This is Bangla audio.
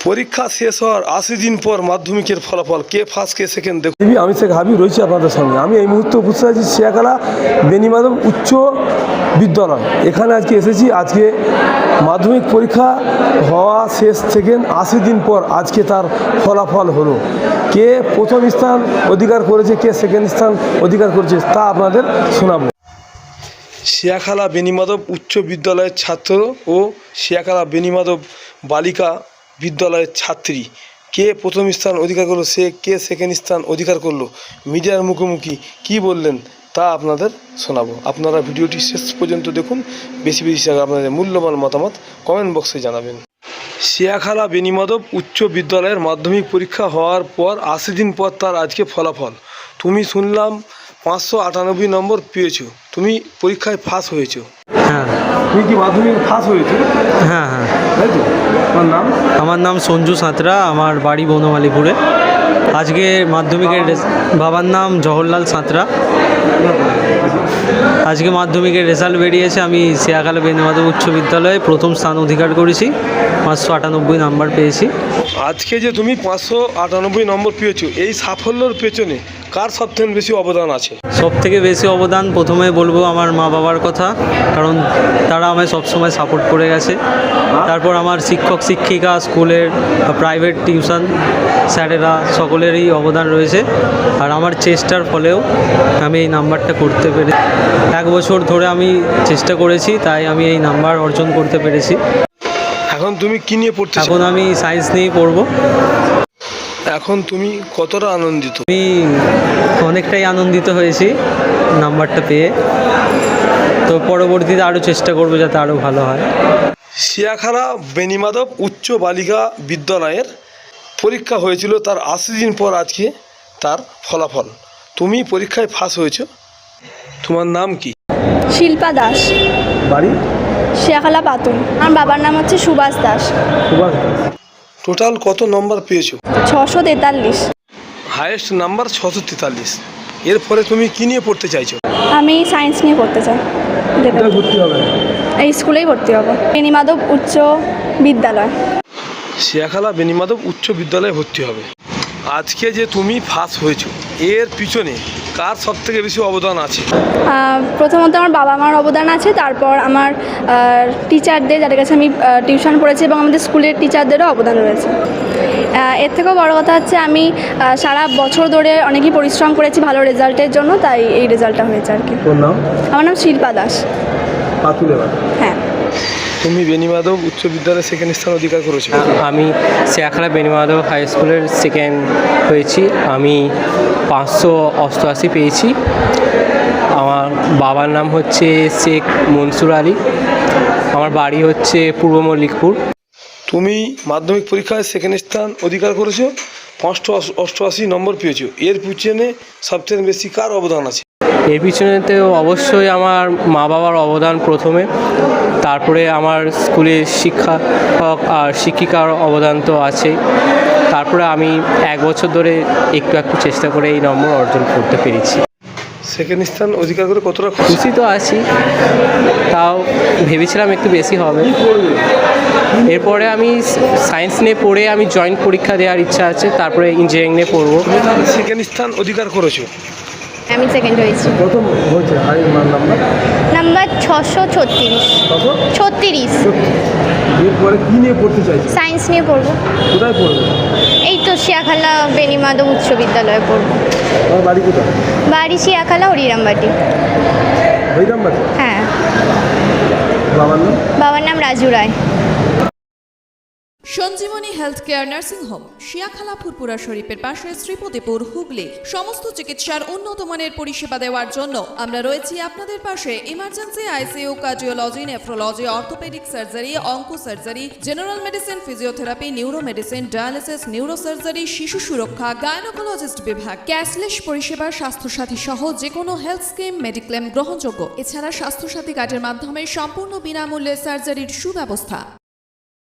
পরীক্ষা শেষ হওয়ার 80 দিন পর মাধ্যমিকের ফলাফল, কে ফার্স্ট কে সেকেন্ড দেখুন। আমি শেখ হাবিব রয়েছি আপনাদের সঙ্গে। আমি এই মুহূর্তে উপস্থিত আছি শিয়াখালা বেনিমাধব উচ্চ বিদ্যালয়। এখানে আজকে এসেছি। আজকে মাধ্যমিক পরীক্ষা হওয়া শেষ থেকে 80 দিন পর আজকে তার ফলাফল হলো। কে প্রথম স্থান অধিকার করেছে, কে সেকেন্ড স্থান অধিকার করেছে তা আপনাদের শোনাবো। শিয়াখালা বেনিমাধব উচ্চ বিদ্যালয়ের ছাত্র ও শিয়াখালা বেনিমাধব বালিকা বিদ্যালয়ের ছাত্রী কে প্রথম স্থান অধিকার করলো, সে কে সেকেন্ড স্থান অধিকার করলো, মিডিয়ার মুখোমুখি কী বললেন তা আপনাদের শোনাবো। আপনারা ভিডিওটি শেষ পর্যন্ত দেখুন। বেশি বেশি আপনাদের মূল্যবান মতামত কমেন্ট বক্সে জানাবেন। শিয়াখালা বেনিমাধব উচ্চ বিদ্যালয়ের মাধ্যমিক পরীক্ষা হওয়ার পর 80 দিন পর তার আজকে ফলাফল। তুমি শুনলাম 598 নম্বর পেয়েছো, তুমি পরীক্ষায় ফার্স্ট হয়েছো। হ্যাঁ, তুমি কি মাধ্যমিক ফার্স্ট হয়েছো? হ্যাঁ হ্যাঁ। তাই তো? তোমার নাম? আমার নাম সঞ্জু সাঁতরা, আমার বাড়ি বনমালীপুরে। আজকে মাধ্যমিকের বাবার নাম জওহরলাল সাঁতরা। আজকে মাধ্যমিকের রেজাল্ট বেরিয়েছে। আমি শিয়াখালা বেনিমাধব উচ্চ বিদ্যালয়ে প্রথম স্থান অধিকার করেছি, 598 নাম্বার পেয়েছি। আজকে যে তুমি 598 নম্বর পেয়েছো, এই সাফল্যের পেছনে কার সবথেকে বেশি অবদান আছে? সবথেকে বেশি অবদান প্রথমে বলবো আমার মা বাবার কথা, কারণ তারা আমায় সবসময় সাপোর্ট করে গেছে। তারপর আমার শিক্ষক শিক্ষিকা, স্কুলের প্রাইভেট টিউশন স্যারেরা সকলেরই অবদান রয়েছে। আর আমার চেষ্টার ফলেও আমি এই নাম্বারটা করতে পেরে 1 বছর ধরে আমি চেষ্টা করেছি, তাই আমি এই নাম্বার অর্জন করতে পেরেছি। এখন তুমি কি নিয়ে পড়তে? এখন আমি সায়েন্স নিয়ে পড়ব। এখন তুমি কতটা আনন্দিত? আমি অনেকটাই আনন্দিত হয়েছি নাম্বারটা পেয়ে। তো পরবর্তীতে আরও চেষ্টা করব যাতে আরও ভালো হয়। শিয়াখালা বেনিমাধব উচ্চ বালিকা বিদ্যালয়ের পরীক্ষা হয়েছিল তার 80 দিন পর আজকে তার ফলাফল। তুমি পরীক্ষায় ফার্স্ট হয়েছো। তোমার নাম কি? শিল্পা দাস, বাড়ি? শিয়াখালা পাতুন। আমার বাবার নাম হচ্ছে সুভাষ দাস। সুভাষ দাস। টোটাল কত নম্বর পেয়েছো? 643। Highest number 643। এরপরে তুমি কি নিয়ে পড়তে চাইছো? আমি সায়েন্স নিয়ে পড়তে চাই। ভর্তি হবে? এই স্কুলেই ভর্তি হব, বেনিমাধব উচ্চ বিদ্যালয়। শিয়াখালা বেনিমাধব উচ্চ বিদ্যালয়ে ভর্তি হবে। আজকে যে তুমি ফার্স্ট হয়েছো, এর পিছনে কার সবথেকে বেশি অবদান আছে? প্রথমত আমার বাবা মার অবদান আছে, তারপর আমার টিচারদের, যাদের কাছে আমি টিউশন পড়েছি, এবং আমাদের স্কুলের টিচারদেরও অবদান রয়েছে। এর থেকেও বড় কথা হচ্ছে আমি সারা বছর ধরে অনেকই পরিশ্রম করেছি ভালো রেজাল্টের জন্য, তাই এই রেজাল্টটা হয়েছে আর কি। আমার নাম শিল্পা দাস। হ্যাঁ। তুমি বেনিমাধব উচ্চ বিদ্যালয়ে সেকেন্ড স্থান অধিকার করেছো। আমি শিয়াখালা বেনিমাধব হাই স্কুলের সেকেন্ড হয়েছি। আমি 588 পেয়েছি। আমার বাবার নাম হচ্ছে শেখ মনসুর আলী। আমার বাড়ি হচ্ছে পূর্ব মল্লিকপুর। তুমি মাধ্যমিক পরীক্ষায় সেকেন্ড স্থান অধিকার করেছো, 588 নম্বর পেয়েছো। এর পিছনে সবচেয়ে বেশি কার অবদান আছে? এর পিছনেতে অবশ্যই আমার মা বাবার অবদান প্রথমে, তারপরে আমার স্কুলের শিক্ষক আর শিক্ষিকার অবদান তো আছেই। তারপরে আমি 1 বছর ধরে একটু চেষ্টা করে এই নম্বর অর্জন করতে পেরেছি। সেকেন্ড স্থান অধিকার করে কতটা খুশি তো আছি, তাও ভেবেছিলাম একটু বেশি হবে। এরপরে আমি সায়েন্স নিয়ে পড়ে আমি জয়েন্ট পরীক্ষা দেওয়ার ইচ্ছা আছে, তারপরে ইঞ্জিনিয়ারিং নিয়ে পড়বো। সেকেন্ড স্থান অধিকার করেছো। আমি সেকেন্ড হয়েছি। প্রথম হয়েছে নাম্বার 636। এরপরে কি নিয়ে পড়তে চাইছো? সায়েন্স নিয়ে পড়বো। কোথায় পড়বে? এই তো শিয়াখালা বেনিমাধব উচ্চ বিদ্যালয়ে পড়বো। তোমার বাড়ি কোথায়? বাড়ি শিয়াখালা হরিরামবাটি। হরিরামবাটি? হ্যাঁ। বাবার নাম? বাবার নাম Raju Roy. Sanjeevani health care nursing home, Shiakhala Furpura শরীফের পাশে, শ্রীপতিপুর, হুগলি। সমস্ত চিকিৎসার উন্নত মানের পরিষেবা দেওয়ার জন্য আমরা রয়েছি আপনাদের পাশে। Emergency, ICU, cardiology, nephrology, orthopaedic surgery, onco surgery, general medicine, physiotherapy, neuro medicine, dialysis, neuro surgery, শিশু সুরক্ষা, গাইনোকোলজিস্ট বিভাগ, ক্যাশলেস পরিষেবা, স্বাস্থ্যসাথী সহ যে কোনো হেলথ স্কিম, মেডিক্লেম গ্রহণযোগ্য। এছাড়া স্বাস্থ্যসাথী কার্ডের মাধ্যমে সম্পূর্ণ বিনামূল্যে সার্জারির সুব্যবস্থা।